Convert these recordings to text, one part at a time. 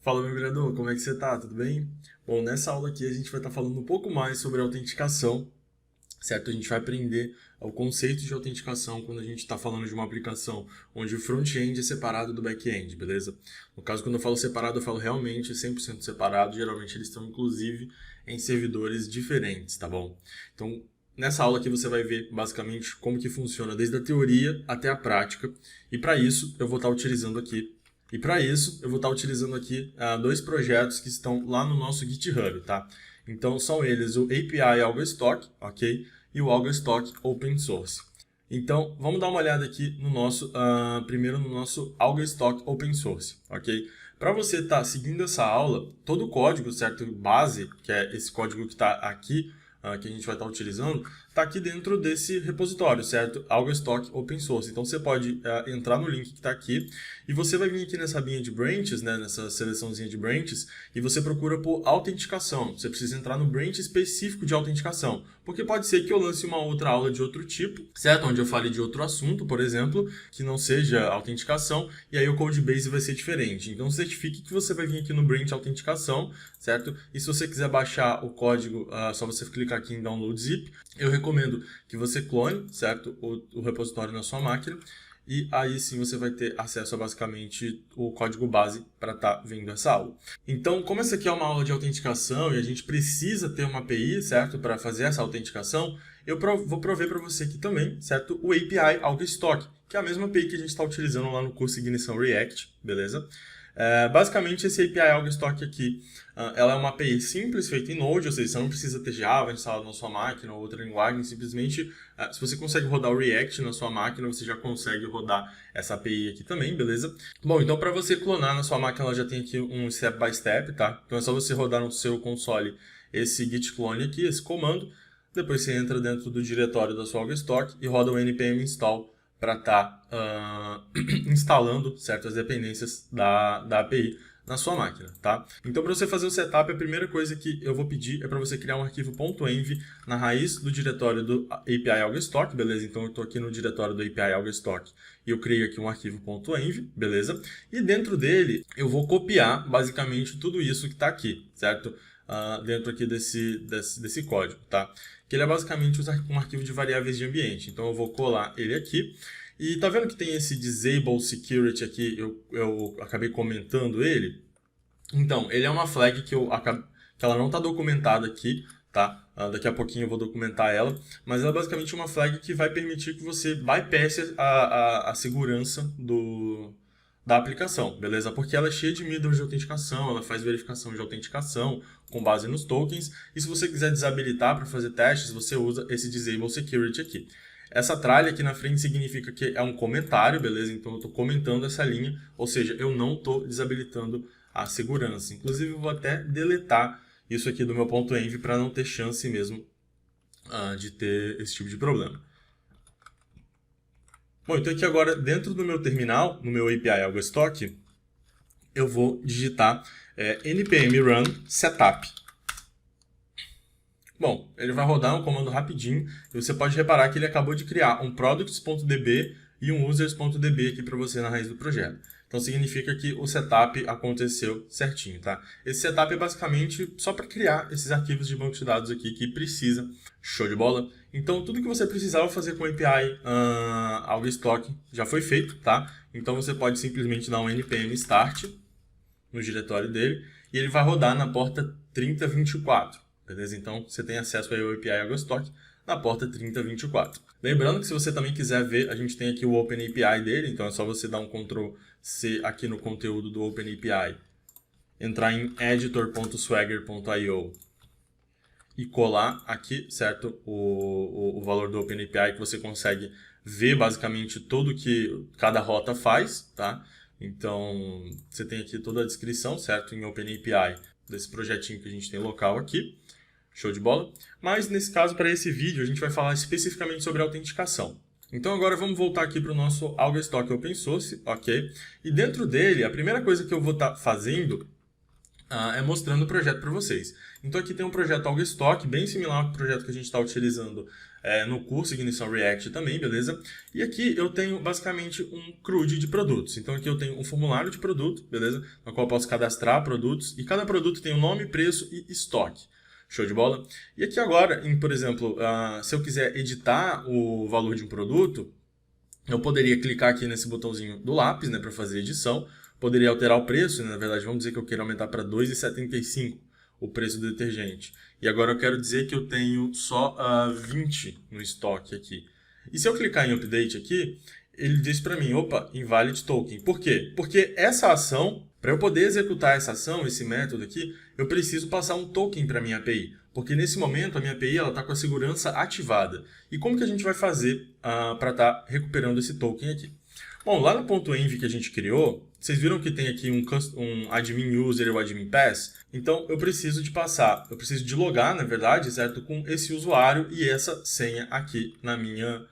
Fala, meu vereador, como é que você tá? Tudo bem? Bom, nessa aula aqui a gente vai estar falando um pouco mais sobre autenticação, certo? A gente vai aprender o conceito de autenticação quando a gente está falando de uma aplicação onde o front-end é separado do back-end, beleza? No caso, quando eu falo separado, eu falo realmente 100% separado. Geralmente eles estão, inclusive, em servidores diferentes, tá bom? Então, nessa aula aqui você vai ver basicamente como que funciona desde a teoria até a prática. E para isso, eu vou estar utilizando aqui dois projetos que estão lá no nosso GitHub, tá? Então são eles o API Algostock, ok? E o Algostock Open Source. Então vamos dar uma olhada aqui no nosso, primeiro no nosso Algostock Open Source, ok? Para você estar seguindo essa aula, todo o código, certo? Base, que é esse código que está aqui, que a gente vai estar utilizando, está aqui dentro desse repositório, certo? Algostock Open Source. Então você pode entrar no link que está aqui e você vai vir aqui nessa abinha de branches, né, nessa seleçãozinha de branches, e você procura por autenticação. Você precisa entrar no branch específico de autenticação, porque pode ser que eu lance uma outra aula de outro tipo, certo? Onde eu fale de outro assunto, por exemplo, que não seja autenticação, e aí o codebase vai ser diferente. Então certifique que você vai vir aqui no branch autenticação, certo? E se você quiser baixar o código, só você clicar aqui em Download Zip. Eu recomendo que você clone, certo? O repositório na sua máquina. E aí sim você vai ter acesso a basicamente o código base para estar vendo essa aula. Então, como essa aqui é uma aula de autenticação e a gente precisa ter uma API, certo? Para fazer essa autenticação, eu vou prover para você aqui também, certo? O API Algostock, que é a mesma API que a gente está utilizando lá no curso Ignição React, beleza? Basicamente, esse API Algostock aqui, ela é uma API simples, feita em Node, ou seja, você não precisa ter Java instalado na sua máquina ou outra linguagem, simplesmente, se você consegue rodar o React na sua máquina, você já consegue rodar essa API aqui também, beleza? Bom, então para você clonar na sua máquina, ela já tem aqui um step by step, tá? Então é só você rodar no seu console esse git clone aqui, esse comando, depois você entra dentro do diretório da sua Algostock e roda o npm install para estar instalando certas dependências da API na sua máquina, tá? Então, para você fazer o setup, a primeira coisa que eu vou pedir é para você criar um arquivo .env na raiz do diretório do API Algostock, beleza? Então, eu estou aqui no diretório do API Algostock e eu criei aqui um arquivo .env, beleza? E dentro dele, eu vou copiar, basicamente, tudo isso que está aqui, certo? Dentro aqui desse código, tá? Que ele é basicamente um arquivo de variáveis de ambiente. Então eu vou colar ele aqui. E tá vendo que tem esse Disable Security aqui, eu acabei comentando ele? Então, ele é uma flag que ela não está documentada aqui, tá? Daqui a pouquinho eu vou documentar ela, mas ela é basicamente uma flag que vai permitir que você bypasse a segurança da aplicação, beleza? Porque ela é cheia de middles de autenticação, ela faz verificação de autenticação com base nos tokens, e se você quiser desabilitar para fazer testes, você usa esse Disable Security aqui. Essa tralha aqui na frente significa que é um comentário, beleza? Então eu estou comentando essa linha, ou seja, eu não estou desabilitando a segurança. Inclusive eu vou até deletar isso aqui do meu .env para não ter chance mesmo de ter esse tipo de problema. Bom, então aqui agora dentro do meu terminal, no meu API Algostock, eu vou digitar npm run setup. Bom, ele vai rodar um comando rapidinho e você pode reparar que ele acabou de criar um products.db e um users.db aqui para você na raiz do projeto. Então significa que o setup aconteceu certinho, tá? Esse setup é basicamente só para criar esses arquivos de banco de dados aqui que precisa. Show de bola? Então tudo que você precisava fazer com o API Algostock já foi feito, tá? Então você pode simplesmente dar um npm start no diretório dele e ele vai rodar na porta 3024. Beleza? Então, você tem acesso ao API Algostock na porta 3024. Lembrando que se você também quiser ver, a gente tem aqui o OpenAPI dele, então é só você dar um Ctrl+C aqui no conteúdo do OpenAPI, entrar em editor.swagger.io e colar aqui, certo, o valor do OpenAPI, que você consegue ver basicamente tudo que cada rota faz, tá? Então, você tem aqui toda a descrição, certo, em OpenAPI desse projetinho que a gente tem local aqui. Show de bola? Mas nesse caso, para esse vídeo, a gente vai falar especificamente sobre autenticação. Então agora vamos voltar aqui para o nosso Algostock Open Source, ok? E dentro dele, a primeira coisa que eu vou estar fazendo é mostrando o projeto para vocês. Então aqui tem um projeto AlgoStock, bem similar ao projeto que a gente está utilizando no curso Ignição React também, beleza? E aqui eu tenho basicamente um CRUD de produtos. Então aqui eu tenho um formulário de produto, beleza? No qual eu posso cadastrar produtos e cada produto tem o nome, preço e estoque. Show de bola? E aqui agora, por exemplo, se eu quiser editar o valor de um produto, eu poderia clicar aqui nesse botãozinho do lápis, né, para fazer edição. Poderia alterar o preço, né? Na verdade, vamos dizer que eu quero aumentar para R$ 2,75 o preço do detergente. E agora eu quero dizer que eu tenho só 20 no estoque aqui. E se eu clicar em Update aqui, ele diz para mim, opa, Invalid Token. Por quê? Porque essa ação, para eu poder executar essa ação, esse método aqui, eu preciso passar um token para a minha API. Porque nesse momento a minha API está com a segurança ativada. E como que a gente vai fazer para estar recuperando esse token aqui? Bom, lá no ponto .env que a gente criou, vocês viram que tem aqui um admin user e o admin pass? Então eu preciso de logar, na verdade, certo? Com esse usuário e essa senha aqui na minha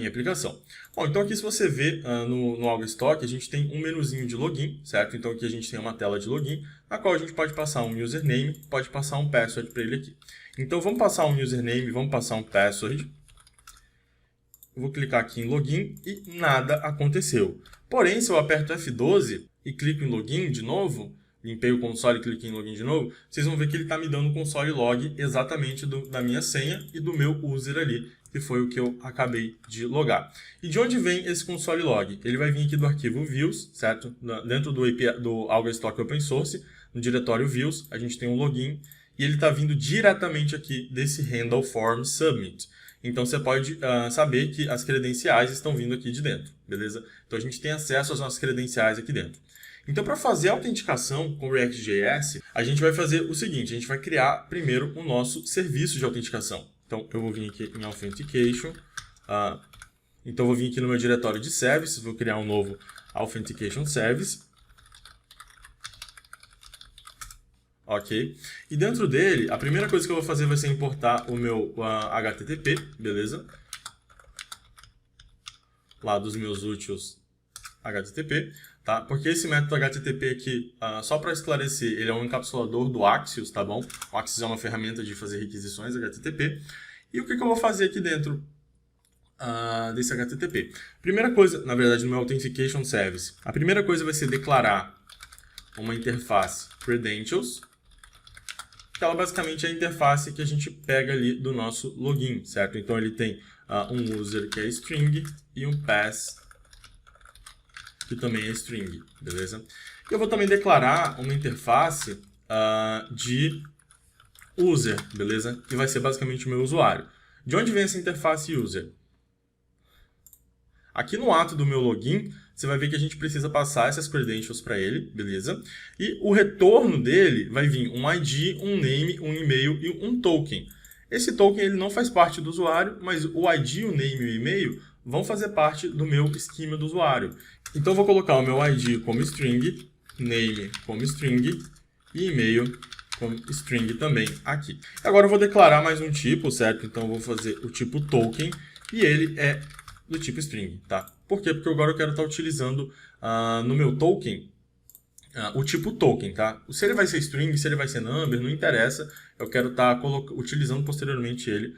aplicação. Bom, então aqui se você vê no AlgoStock, a gente tem um menuzinho de login, certo? Então aqui a gente tem uma tela de login, na qual a gente pode passar um username, pode passar um password para ele aqui. Então vamos passar um username, vamos passar um password. Vou clicar aqui em login e nada aconteceu. Porém, se eu aperto F12 e clico em login de novo, limpei o console e cliquei em login de novo, vocês vão ver que ele está me dando o console log exatamente da minha senha e do meu user ali, que foi o que eu acabei de logar. E de onde vem esse console log? Ele vai vir aqui do arquivo views, certo? Dentro do AlgoStock Open Source, no diretório views, a gente tem um login e ele está vindo diretamente aqui desse handle form submit. Então você pode saber que as credenciais estão vindo aqui de dentro, beleza? Então a gente tem acesso às nossas credenciais aqui dentro. Então para fazer a autenticação com o React.js, a gente vai fazer o seguinte, a gente vai criar primeiro o nosso serviço de autenticação. Então eu vou vir aqui em Authentication, então eu vou vir aqui no meu diretório de services, vou criar um novo Authentication Service. Ok? E dentro dele, a primeira coisa que eu vou fazer vai ser importar o meu HTTP, beleza? Lá dos meus úteis HTTP, tá? Porque esse método HTTP aqui, só para esclarecer, ele é um encapsulador do Axios, tá bom? O Axios é uma ferramenta de fazer requisições HTTP. E o que eu vou fazer aqui dentro desse HTTP? Primeira coisa, na verdade, no meu Authentication Service, a primeira coisa vai ser declarar uma interface Credentials, que ela basicamente é a interface que a gente pega ali do nosso login, certo? Então ele tem um user que é string e um pass que também é string, beleza? E eu vou também declarar uma interface de user, beleza? Que vai ser basicamente o meu usuário. De onde vem essa interface user? Aqui no ato do meu login, você vai ver que a gente precisa passar essas credentials para ele, beleza? E o retorno dele vai vir um ID, um name, um e-mail e um token. Esse token ele não faz parte do usuário, mas o ID, o name e o e-mail vão fazer parte do meu esquema do usuário. Então eu vou colocar o meu ID como string, name como string e e-mail como string também aqui. Agora eu vou declarar mais um tipo, certo? Então eu vou fazer o tipo token e ele é do tipo string, tá? Por quê? Porque agora eu quero estar utilizando no meu token o tipo token, tá? Se ele vai ser string, se ele vai ser number, não interessa. Eu quero estar utilizando posteriormente ele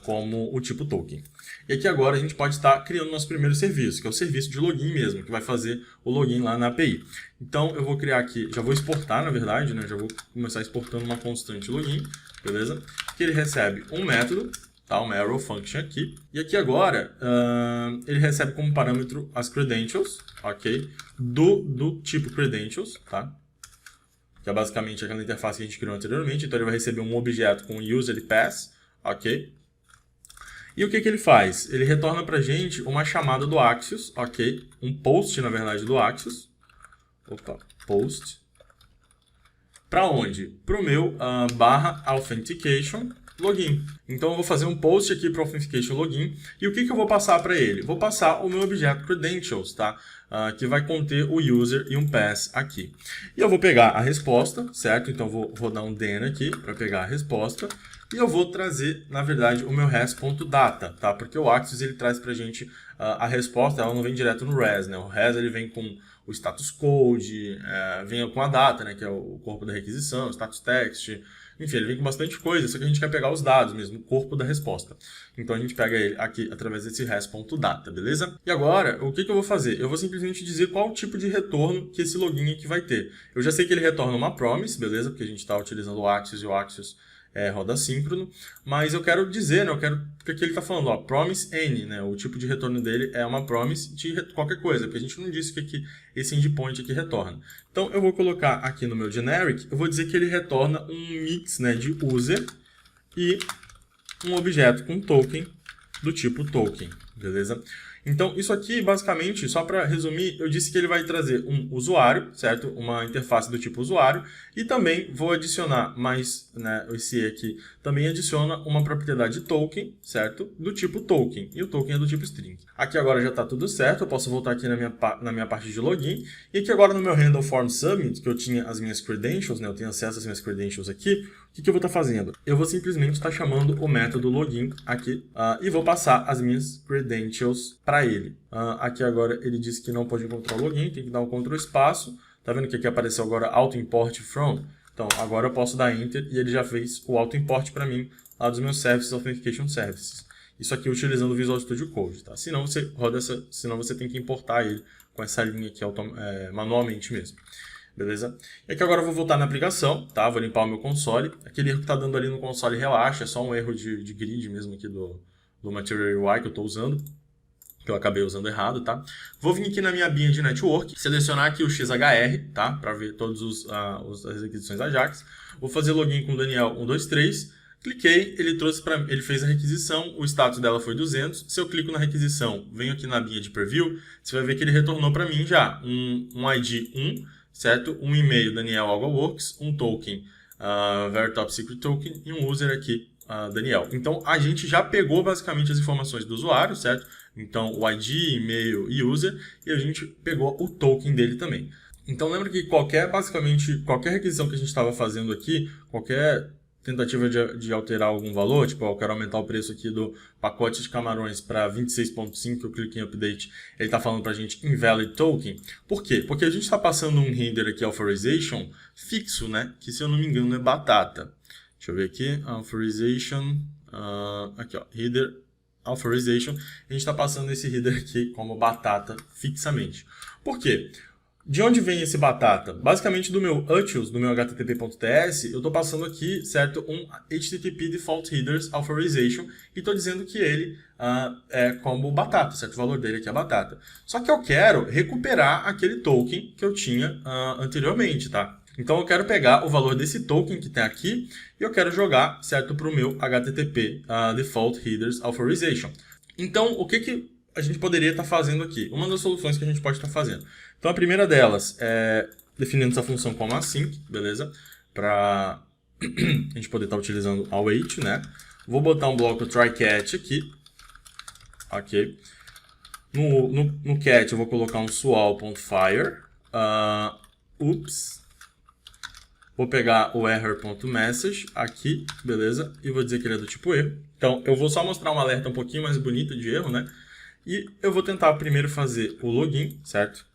como o tipo token. E aqui agora a gente pode estar criando nosso primeiro serviço, que é o serviço de login mesmo, que vai fazer o login lá na API. Então eu vou criar aqui, já vou exportar na verdade, né? Já vou começar exportando uma constante login, beleza? Que ele recebe um método, tá? Uma arrow function aqui. E aqui agora, ele recebe como parâmetro as credentials, ok? Do tipo credentials, tá? Que é basicamente aquela interface que a gente criou anteriormente. Então ele vai receber um objeto com user e pass, ok? E o que ele faz? Ele retorna pra gente uma chamada do Axios, ok? Um post, na verdade, do Axios. Opa, post. Para onde? Para o meu /authentication login. Então eu vou fazer um post aqui para o authentication login e o que eu vou passar para ele? Vou passar o meu objeto credentials, tá? Que vai conter o user e um pass aqui. E eu vou pegar a resposta, certo? Então eu vou rodar um den aqui para pegar a resposta e eu vou trazer, na verdade, o meu res.data, tá? Porque o Axios ele traz para a gente a resposta, ela não vem direto no res, né? O res ele vem com o status code, vem com a data, né, que é o corpo da requisição, status text, enfim, ele vem com bastante coisa, só que a gente quer pegar os dados mesmo, o corpo da resposta. Então a gente pega ele aqui através desse res.data, beleza? E agora, o que eu vou fazer? Eu vou simplesmente dizer qual tipo de retorno que esse login aqui vai ter. Eu já sei que ele retorna uma promise, beleza? Porque a gente está utilizando o Axios e o Axios roda assíncrono, mas eu quero dizer, né, porque aqui ele está falando, ó, promise any, né, o tipo de retorno dele é uma promise de qualquer coisa, porque a gente não disse que aqui, esse endpoint aqui retorna. Então eu vou colocar aqui no meu generic, eu vou dizer que ele retorna um mix, né, de user e um objeto com token do tipo token, beleza? Então, isso aqui, basicamente, só para resumir, eu disse que ele vai trazer um usuário, certo? Uma interface do tipo usuário, e também vou adicionar mais, né, esse E aqui, também adiciona uma propriedade token, certo? Do tipo token, e o token é do tipo string. Aqui agora já está tudo certo, eu posso voltar aqui na minha parte de login, e aqui agora no meu handle form submit, que eu tinha as minhas credentials, né, eu tenho acesso às minhas credentials aqui, o que eu vou estar fazendo? Eu vou simplesmente estar chamando o método login aqui e vou passar as minhas credentials para ele. Aqui agora ele disse que não pode encontrar o login, tem que dar um Ctrl espaço. Tá vendo que aqui apareceu agora auto import from? Então agora eu posso dar enter e ele já fez o auto import para mim lá dos meus Services Authentication Services. Isso aqui utilizando o Visual Studio Code, tá? Senão você tem que importar ele com essa linha aqui manualmente mesmo. Beleza? E aqui agora eu vou voltar na aplicação, tá? Vou limpar o meu console. Aquele erro que está dando ali no console, relaxa, é só um erro de grid mesmo aqui do Material UI que eu estou usando, que eu acabei usando errado, tá? Vou vir aqui na minha binha de network, selecionar aqui o XHR, tá? Para ver todas as requisições Ajax. Vou fazer login com o Daniel 123. Cliquei, ele fez a requisição, o status dela foi 200. Se eu clico na requisição, venho aqui na binha de preview, você vai ver que ele retornou para mim já um ID 1, certo? Um e-mail Daniel AlgaWorks, um token Very Top Secret Token e um user aqui Daniel. Então a gente já pegou basicamente as informações do usuário, certo? Então o ID, e-mail e user, e a gente pegou o token dele também. Então lembra que basicamente qualquer requisição que a gente estava fazendo aqui, qualquer tentativa de alterar algum valor, tipo, eu quero aumentar o preço aqui do pacote de camarões para 26.5, eu clico em update, ele está falando para a gente invalid token. Por quê? Porque a gente está passando um header aqui, authorization, fixo, né? Que se eu não me engano é batata. Deixa eu ver aqui, authorization, aqui ó, header authorization, a gente está passando esse header aqui como batata fixamente. Por quê? De onde vem esse batata? Basicamente do meu utils, do meu http.ts, eu estou passando aqui, certo, um HTTP Default Headers Authorization e estou dizendo que ele é como batata, certo? O valor dele aqui é batata. Só que eu quero recuperar aquele token que eu tinha anteriormente, tá? Então eu quero pegar o valor desse token que tem aqui e eu quero jogar, certo, para o meu HTTP Default Headers Authorization. Então, o que a gente poderia estar fazendo aqui? Uma das soluções que a gente pode estar fazendo. Então, a primeira delas é definindo essa função como async, beleza? Para a gente poder estar utilizando await, né? Vou botar um bloco try-catch aqui. Ok. No catch eu vou colocar um swal.fire. Vou pegar o error.message aqui, beleza? E vou dizer que ele é do tipo erro. Então, eu vou só mostrar um alerta um pouquinho mais bonito de erro, né? E eu vou tentar primeiro fazer o login, certo?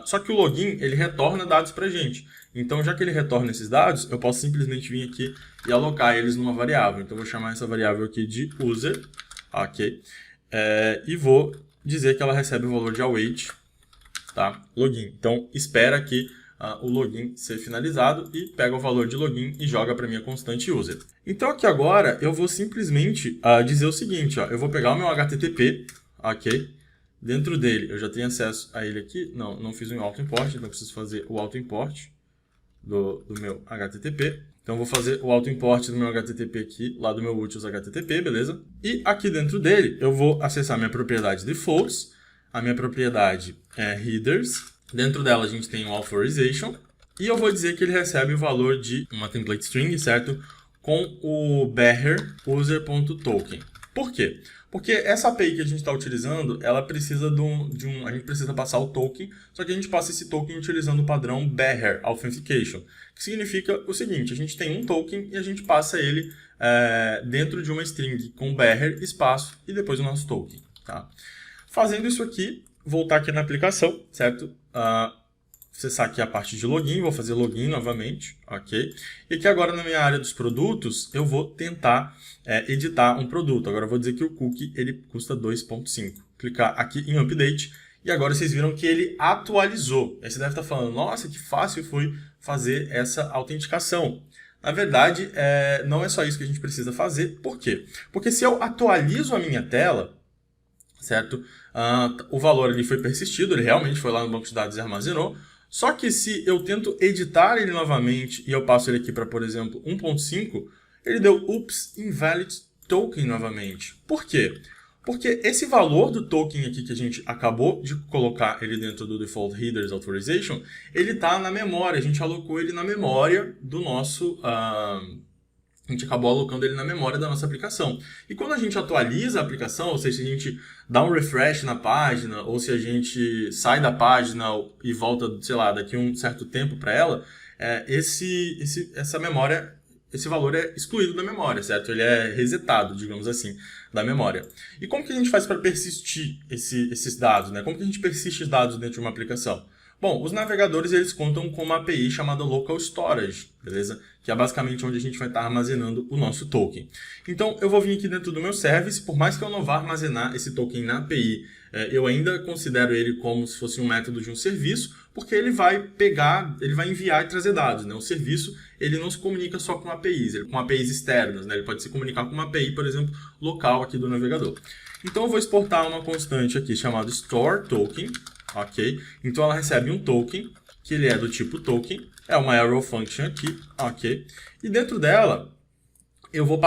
Só que o login, ele retorna dados pra gente. Então, já que ele retorna esses dados, eu posso simplesmente vir aqui e alocar eles numa variável. Então, eu vou chamar essa variável aqui de user, ok? E vou dizer que ela recebe o valor de await, tá? Login. Então, espera aqui o login ser finalizado e pega o valor de login e joga para minha constante user. Então, aqui agora, eu vou simplesmente dizer o seguinte, ó, eu vou pegar o meu HTTP, ok? Dentro dele, eu já tenho acesso a ele aqui. Não fiz um auto-import, então preciso fazer o auto-import do meu HTTP. Então, vou fazer o auto-import do meu HTTP aqui, lá do meu utils HTTP, beleza? E aqui dentro dele, eu vou acessar minha propriedade defaults, a minha propriedade headers. Dentro dela, a gente tem o authorization. E eu vou dizer que ele recebe o valor de uma template string, certo? Com o bearer user.token. Por quê? Porque essa API que a gente está utilizando, ela precisa a gente precisa passar o token, só que a gente passa esse token utilizando o padrão bearer authentication, que significa o seguinte, a gente tem um token e a gente passa ele dentro de uma string com bearer, espaço e depois o nosso token. Tá? Fazendo isso aqui, voltar aqui na aplicação, certo? acessar aqui a parte de login, vou fazer login novamente, ok? E aqui agora na minha área dos produtos, eu vou tentar editar um produto. Agora eu vou dizer que o cookie ele custa 2,5. Clicar aqui em Update e agora vocês viram que ele atualizou. Aí você deve estar falando, nossa, que fácil foi fazer essa autenticação. Na verdade, não é só isso que a gente precisa fazer. Por quê? Porque se eu atualizo a minha tela, certo? O valor ali foi persistido, ele realmente foi lá no banco de dados e armazenou. Só que se eu tento editar ele novamente e eu passo ele aqui para, por exemplo, 1.5, ele deu Oops, Invalid Token novamente. Por quê? Porque esse valor do token aqui que a gente acabou de colocar ele dentro do Default Headers Authorization, ele está na memória, a gente alocou ele na memória do nosso... a gente acabou alocando ele na memória da nossa aplicação. E quando a gente atualiza a aplicação, ou seja, se a gente dá um refresh na página, ou se a gente sai da página e volta, sei lá, daqui a um certo tempo para ela, essa memória, esse valor é excluído da memória, certo? Ele é resetado, digamos assim, da memória. E como que a gente faz para persistir esses dados, né? Como que a gente persiste os dados dentro de uma aplicação? Bom, os navegadores eles contam com uma API chamada Local Storage, beleza? Que é basicamente onde a gente vai estar armazenando o nosso token. Então, eu vou vir aqui dentro do meu service, por mais que eu não vá armazenar esse token na API, eu ainda considero ele como se fosse um método de um serviço, porque ele vai enviar e trazer dados, né? O serviço, ele não se comunica só com APIs, com APIs externas, né? Ele pode se comunicar com uma API, por exemplo, local aqui do navegador. Então, eu vou exportar uma constante aqui chamada Store Token, ok? Então, ela recebe um token, que ele é do tipo token, é uma arrow function aqui, ok? E dentro dela, eu vou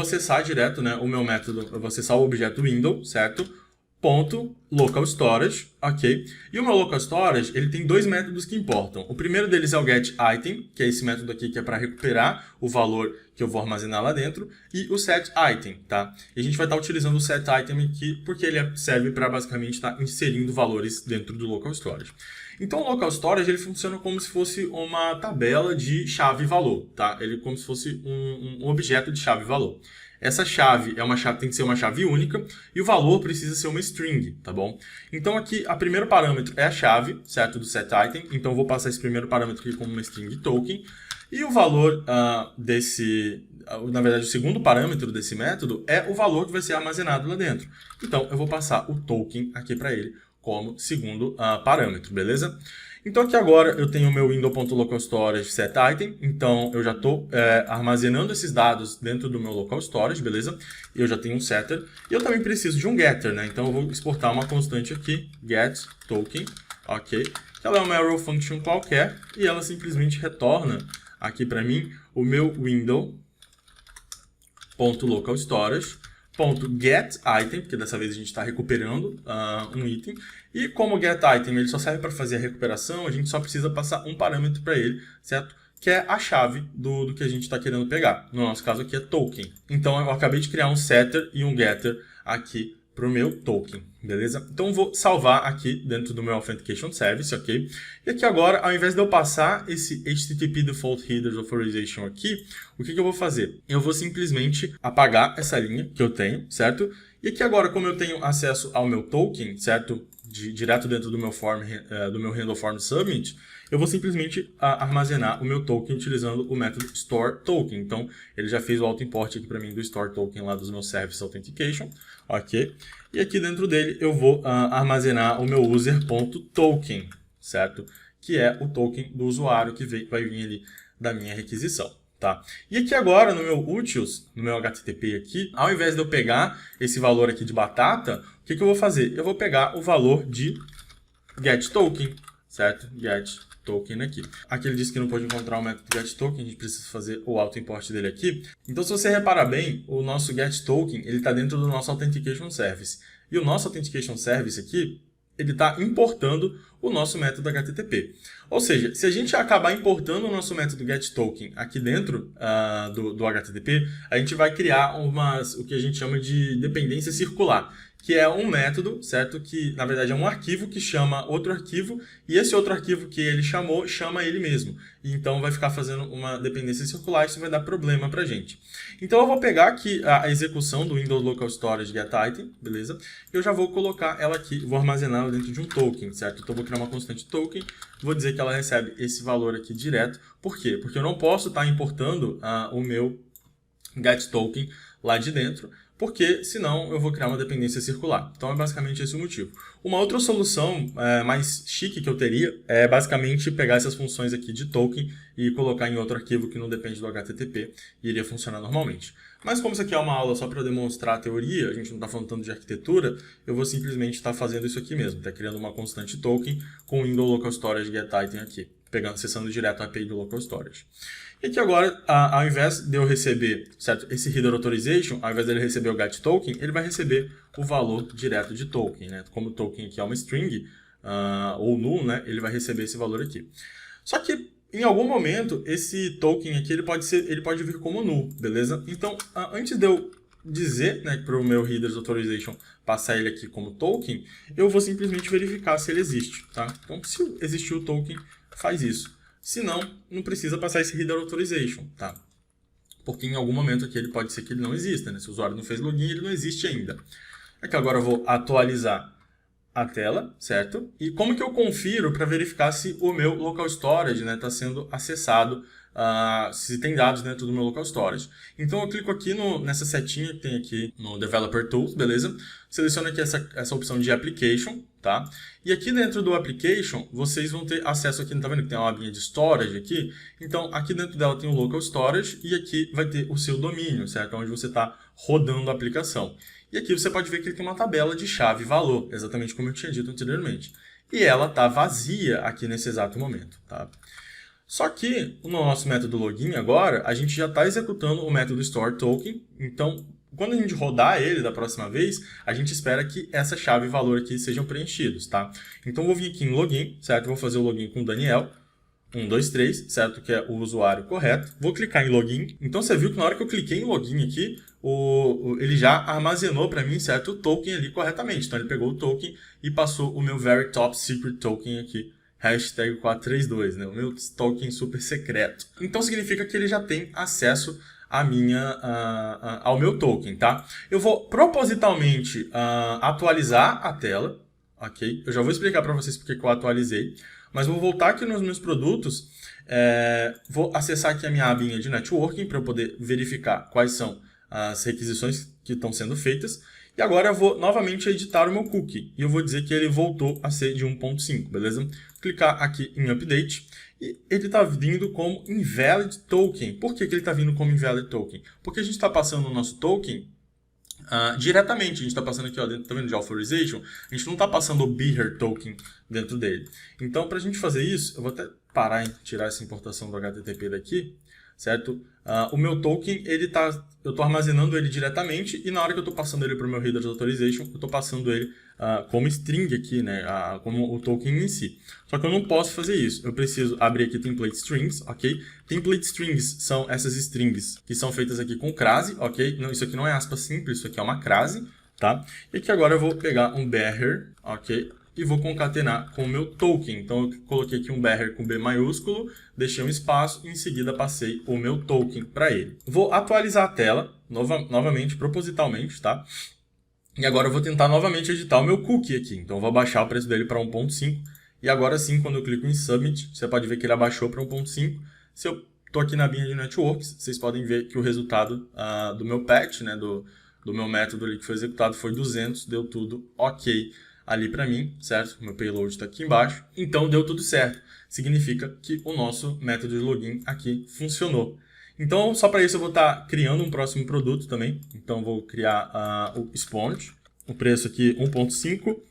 acessar direto, né, o meu método, eu vou acessar o objeto window, certo? Ponto local storage, ok? E o meu local storage, ele tem dois métodos que importam. O primeiro deles é o getItem, que é esse método aqui que é para recuperar o valor que eu vou armazenar lá dentro, e o setItem, tá? E a gente vai estar utilizando o setItem aqui porque ele serve para basicamente estar inserindo valores dentro do local storage. Então, o local storage ele funciona como se fosse uma tabela de chave-valor, tá? Ele como se fosse um objeto de chave-valor. Essa chave tem que ser uma chave única e o valor precisa ser uma string, tá bom? Então aqui, o primeiro parâmetro é a chave, certo? Do setItem. Então eu vou passar esse primeiro parâmetro aqui como uma string token. E o valor na verdade, o segundo parâmetro desse método é o valor que vai ser armazenado lá dentro. Então eu vou passar o token aqui para ele como segundo parâmetro, beleza? Então aqui agora eu tenho o meu window.localStorage setItem, então eu já estou armazenando esses dados dentro do meu local storage, beleza? Eu já tenho um setter e eu também preciso de um getter, né? Então eu vou exportar uma constante aqui, getToken, ok? Ela é uma arrow function qualquer e ela simplesmente retorna aqui para mim o meu window.localStorage.getItem, porque dessa vez a gente está recuperando um item. E como o getItem ele só serve para fazer a recuperação, a gente só precisa passar um parâmetro para ele, certo? Que é a chave do que a gente está querendo pegar. No nosso caso aqui é token. Então eu acabei de criar um setter e um getter aqui para o meu token, beleza? Então eu vou salvar aqui dentro do meu Authentication Service, ok? E aqui agora, ao invés de eu passar esse HTTP Default Headers Authorization aqui, o que eu vou fazer? Eu vou simplesmente apagar essa linha que eu tenho, certo? E aqui agora, como eu tenho acesso ao meu token, certo? Direto dentro do meu handle form submit, eu vou simplesmente armazenar o meu token utilizando o método store token. Então, ele já fez o auto-import aqui para mim do store token lá dos meus service authentication, ok? E aqui dentro dele eu vou armazenar o meu user.token, certo? Que é o token do usuário que vai vir ali da minha requisição. Tá? E aqui agora, no meu utils, no meu HTTP aqui, ao invés de eu pegar esse valor aqui de batata, o que eu vou fazer? Eu vou pegar o valor de getToken, certo? GetToken aqui. Aqui ele disse que não pode encontrar o método getToken, a gente precisa fazer o auto-import dele aqui. Então, se você reparar bem, o nosso getToken está dentro do nosso Authentication Service. E o nosso Authentication Service aqui, ele está importando o nosso método HTTP. Ou seja, se a gente acabar importando o nosso método getToken aqui dentro do HTTP, a gente vai criar o que a gente chama de dependência circular. que é um método, certo? Que, na verdade, é um arquivo que chama outro arquivo, e esse outro arquivo que ele chamou, chama ele mesmo. E então vai ficar fazendo uma dependência circular, isso vai dar problema pra gente. Então eu vou pegar aqui a execução do Windows Local Storage getItem, beleza? E eu já vou colocar ela aqui, vou armazenar ela dentro de um token, certo? Então eu vou criar uma constante token, vou dizer que ela recebe esse valor aqui direto. Por quê? Porque eu não posso estar importando o meu getToken lá de dentro, porque senão eu vou criar uma dependência circular. Então é basicamente esse o motivo. Uma outra solução mais chique que eu teria é basicamente pegar essas funções aqui de token e colocar em outro arquivo que não depende do HTTP e iria funcionar normalmente. Mas como isso aqui é uma aula só para demonstrar a teoria, a gente não está falando tanto de arquitetura, eu vou simplesmente estar fazendo isso aqui mesmo, tá criando uma constante token com o Windows Local Storage getItem aqui, acessando direto a API do Local Storage. E aqui agora, ao invés de eu receber, certo, esse Header Authorization, ao invés dele receber o getToken, ele vai receber o valor direto de token, né? Como o token aqui é uma string, ou null, né? Ele vai receber esse valor aqui. Só que, em algum momento, esse token aqui ele pode vir como null, beleza? Então, antes de eu dizer, né, para o meu Header Authorization passar ele aqui como token, eu vou simplesmente verificar se ele existe, tá? Então, se existir o token, faz isso. Se não precisa passar esse Header Authorization, tá? Porque em algum momento aqui ele pode ser que ele não exista, né? Se o usuário não fez login, ele não existe ainda. Aqui agora eu vou atualizar a tela, certo? E como que eu confiro para verificar se o meu local storage está sendo acessado, se tem dados dentro do meu local storage. Então eu clico aqui nessa setinha que tem aqui no Developer Tools, beleza? Seleciono aqui essa opção de Application, tá? E aqui dentro do Application, vocês vão ter acesso aqui, tá vendo que tem uma abinha de Storage aqui? Então aqui dentro dela tem o Local Storage e aqui vai ter o seu domínio, certo? Onde você está rodando a aplicação. E aqui você pode ver que ele tem uma tabela de chave e valor, exatamente como eu tinha dito anteriormente. E ela está vazia aqui nesse exato momento, tá? Só que no nosso método login agora, a gente já está executando o método storeToken. Então, quando a gente rodar ele da próxima vez, a gente espera que essa chave e valor aqui sejam preenchidos, tá? Então, eu vou vir aqui em login, certo? Vou fazer o login com o Daniel. 1, 2, 3, certo? Que é o usuário correto. Vou clicar em login. Então, você viu que na hora que eu cliquei em login aqui, ele já armazenou para mim, certo? O token ali corretamente. Então, ele pegou o token e passou o meu very top secret token aqui. Hashtag 432, né? O meu token super secreto. Então, significa que ele já tem acesso ao meu token, tá? Eu vou propositalmente atualizar a tela, ok? Eu já vou explicar para vocês porque que eu atualizei. Mas vou voltar aqui nos meus produtos, vou acessar aqui a minha abinha de networking para eu poder verificar quais são as requisições que estão sendo feitas. E agora eu vou novamente editar o meu cookie. E eu vou dizer que ele voltou a ser de 1.5, beleza? Clicar aqui em Update. E ele está vindo como Invalid Token. Por que ele está vindo como Invalid Token? Porque a gente está passando o nosso token diretamente. A gente está passando aqui, ó, dentro, tá vendo, de Authorization. A gente não está passando o Bearer Token dentro dele. Então, para a gente fazer isso, eu vou até parar em tirar essa importação do HTTP daqui, certo? O meu token, eu estou armazenando ele diretamente e na hora que eu estou passando ele para o meu Header Authorization, eu estou passando ele como string aqui, né? Como o token em si. Só que eu não posso fazer isso. Eu preciso abrir aqui template strings, ok? Template strings são essas strings que são feitas aqui com crase, ok? Não, isso aqui não é aspa simples, isso aqui é uma crase, tá? E aqui agora eu vou pegar um bearer, ok? E vou concatenar com o meu token. Então, eu coloquei aqui um bearer com B maiúsculo, deixei um espaço e em seguida passei o meu token para ele. Vou atualizar a tela, novamente, propositalmente, tá? E agora eu vou tentar novamente editar o meu cookie aqui. Então, eu vou abaixar o preço dele para 1.5. E agora sim, quando eu clico em Submit, você pode ver que ele abaixou para 1.5. Se eu estou aqui na abinha de Networks, vocês podem ver que o resultado do meu patch, né, do meu método ali que foi executado, foi 200, deu tudo ok ali para mim, certo? O meu payload está aqui embaixo. Então, deu tudo certo. Significa que o nosso método de login aqui funcionou. Então, só para isso eu vou estar criando um próximo produto também. Então, vou criar o Sponge. O preço aqui 1.5.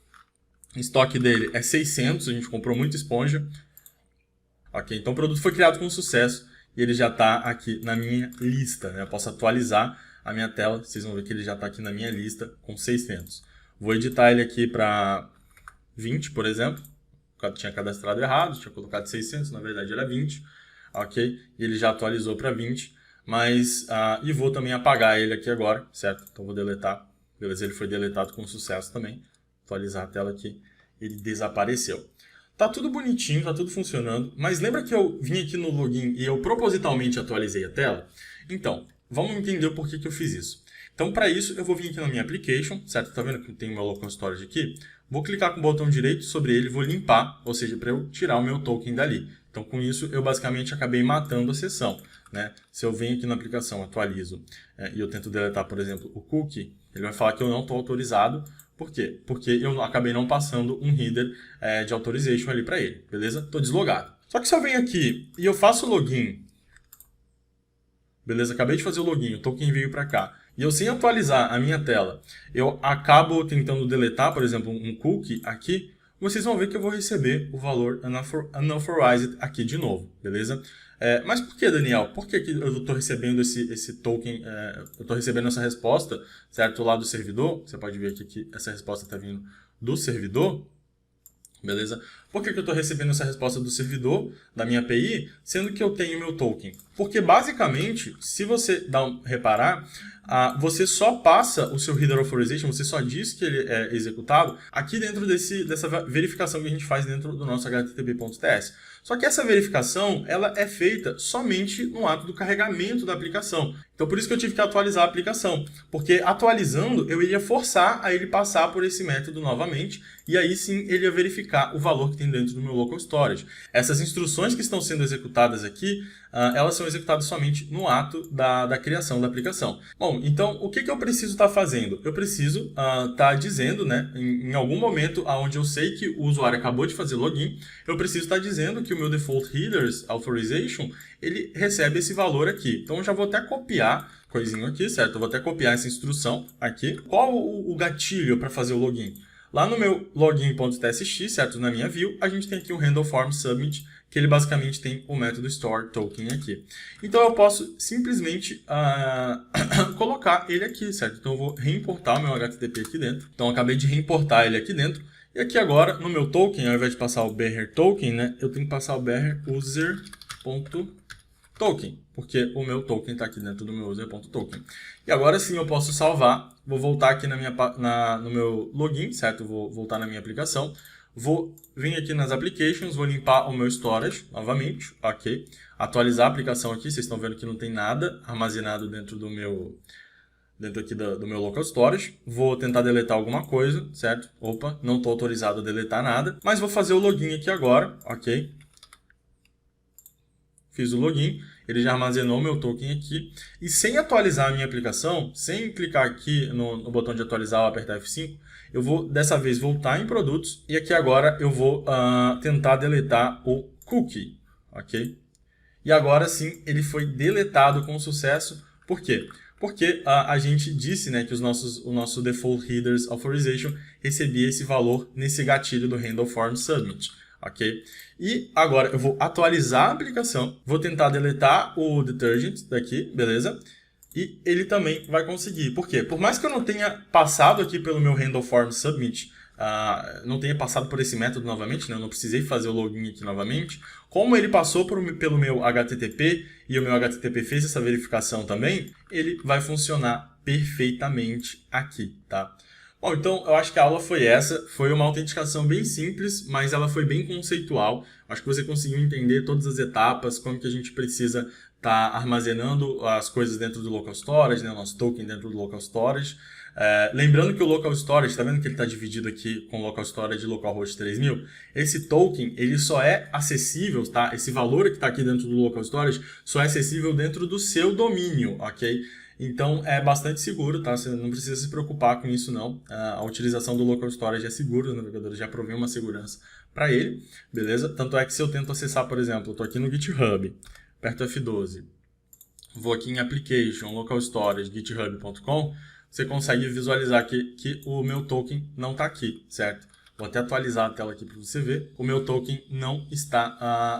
O estoque dele é 600. A gente comprou muito esponja. Ok, então o produto foi criado com sucesso. E ele já está aqui na minha lista, né? Eu posso atualizar a minha tela. Vocês vão ver que ele já está aqui na minha lista com 600. Vou editar ele aqui para 20, por exemplo. Eu tinha cadastrado errado, tinha colocado 600, na verdade era 20. Ok? E ele já atualizou para 20. Mas, e vou também apagar ele aqui agora, certo? Então vou deletar beleza? Ele foi deletado com sucesso também. Atualizar a tela aqui, ele desapareceu. Tá tudo bonitinho, tá tudo funcionando, mas lembra que eu vim aqui no login e eu propositalmente atualizei a tela? Então, vamos entender o porquê que eu fiz isso. Então, para isso, eu vou vir aqui na minha application, certo? Tá vendo que tem o meu local storage aqui? Vou clicar com o botão direito sobre ele, vou limpar, ou seja, para eu tirar o meu token dali. Então, com isso, eu basicamente acabei matando a sessão, né? Se eu venho aqui na aplicação, atualizo, e eu tento deletar, por exemplo, o cookie, ele vai falar que eu não estou autorizado. Por quê? Porque eu acabei não passando um header de authorization ali para ele, beleza? Estou deslogado. Só que se eu venho aqui e eu faço o login, beleza? Acabei de fazer o login, o token veio para cá, e eu sem atualizar a minha tela, eu acabo tentando deletar, por exemplo, um cookie aqui, vocês vão ver que eu vou receber o valor unauthorized aqui de novo, beleza? Mas por que, Daniel? Por que eu estou recebendo esse token, eu estou recebendo essa resposta, certo? Lá do servidor, você pode ver aqui que essa resposta está vindo do servidor, beleza? Por que eu estou recebendo essa resposta do servidor, da minha API, sendo que eu tenho meu token? Porque basicamente, se você reparar, você só passa o seu header authorization, você só diz que ele é executado aqui dentro dessa verificação que a gente faz dentro do nosso http.ts. Só que essa verificação ela é feita somente no ato do carregamento da aplicação. Então por isso que eu tive que atualizar a aplicação, porque atualizando eu iria forçar a ele passar por esse método novamente e aí sim ele ia verificar o valor que tem dentro do meu local storage. Essas instruções que estão sendo executadas aqui, elas são executadas somente no ato da criação da aplicação. Bom, então o que eu preciso estar fazendo? Eu preciso estar dizendo, né, em algum momento onde eu sei que o usuário acabou de fazer login, eu preciso estar dizendo que o meu default headers authorization, ele recebe esse valor aqui. Então eu já vou até copiar coisinho aqui, certo? Eu vou até copiar essa instrução aqui. Qual o gatilho para fazer o login? Lá no meu login.tsx, certo? Na minha view, a gente tem aqui o handle form submit, que ele basicamente tem o método store token aqui. Então eu posso simplesmente colocar ele aqui, certo? Então eu vou reimportar o meu HTTP aqui dentro. Então eu acabei de reimportar ele aqui dentro. E aqui agora, no meu token, ao invés de passar o bearer token, né, eu tenho que passar o bearer user.token, porque o meu token está aqui dentro do meu user.token. E agora sim eu posso salvar, vou voltar aqui no meu login, certo? Vou voltar na minha aplicação, vou vir aqui nas applications, vou limpar o meu storage novamente, ok? Atualizar a aplicação aqui, vocês estão vendo que não tem nada armazenado dentro aqui do meu local storage. Vou tentar deletar alguma coisa, certo? Opa, não estou autorizado a deletar nada, mas vou fazer o login aqui agora, ok? Fiz o login, ele já armazenou meu token aqui, e sem atualizar a minha aplicação, sem clicar aqui no botão de atualizar ou apertar F5, eu vou dessa vez voltar em produtos, e aqui agora eu vou tentar deletar o cookie, ok? E agora sim, ele foi deletado com sucesso. Por quê? Porque a gente disse, né, que o nosso default headers authorization recebia esse valor nesse gatilho do handle form submit, ok? E agora eu vou atualizar a aplicação, vou tentar deletar o detergent daqui, beleza? E ele também vai conseguir. Por quê? Por mais que eu não tenha passado aqui pelo meu handle form submit, não tenha passado por esse método novamente, né? Eu não precisei fazer o login aqui novamente. Como ele passou pelo meu HTTP e o meu HTTP fez essa verificação também, ele vai funcionar perfeitamente aqui, tá? Bom, então eu acho que a aula foi essa. Foi uma autenticação bem simples, mas ela foi bem conceitual. Acho que você conseguiu entender todas as etapas, como que a gente precisa estar armazenando as coisas dentro do local storage, né? O nosso token dentro do local storage. Lembrando que o local storage, está vendo que ele está dividido aqui com local storage e localhost 3000? Esse token, ele só é acessível, tá? Esse valor que está aqui dentro do local storage só é acessível dentro do seu domínio, ok? Então é bastante seguro, tá? Você não precisa se preocupar com isso não. A utilização do local storage é segura, os navegadores já provém uma segurança para ele, beleza? Tanto é que se eu tento acessar, por exemplo, eu estou aqui no GitHub, aperto F12, vou aqui em Application, Local Storage, github.com, você consegue visualizar que o meu token não está aqui, certo? Vou até atualizar a tela aqui para você ver. O meu token não está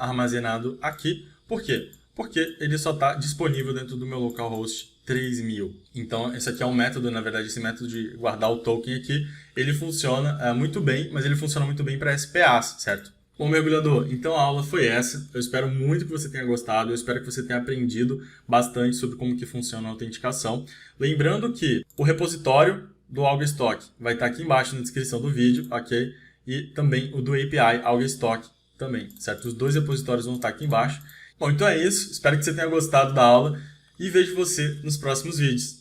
armazenado aqui. Por quê? Porque ele só está disponível dentro do meu localhost 3000. Então, esse aqui é um método, na verdade, esse método de guardar o token aqui, ele funciona muito bem, mas ele funciona muito bem para SPAs, certo? Bom, mergulhador, então a aula foi essa. Eu espero muito que você tenha gostado, eu espero que você tenha aprendido bastante sobre como que funciona a autenticação. Lembrando que o repositório do Algostock vai estar aqui embaixo na descrição do vídeo, ok? E também o do API Algostock também, certo? Os dois repositórios vão estar aqui embaixo. Bom, então é isso. Espero que você tenha gostado da aula e vejo você nos próximos vídeos.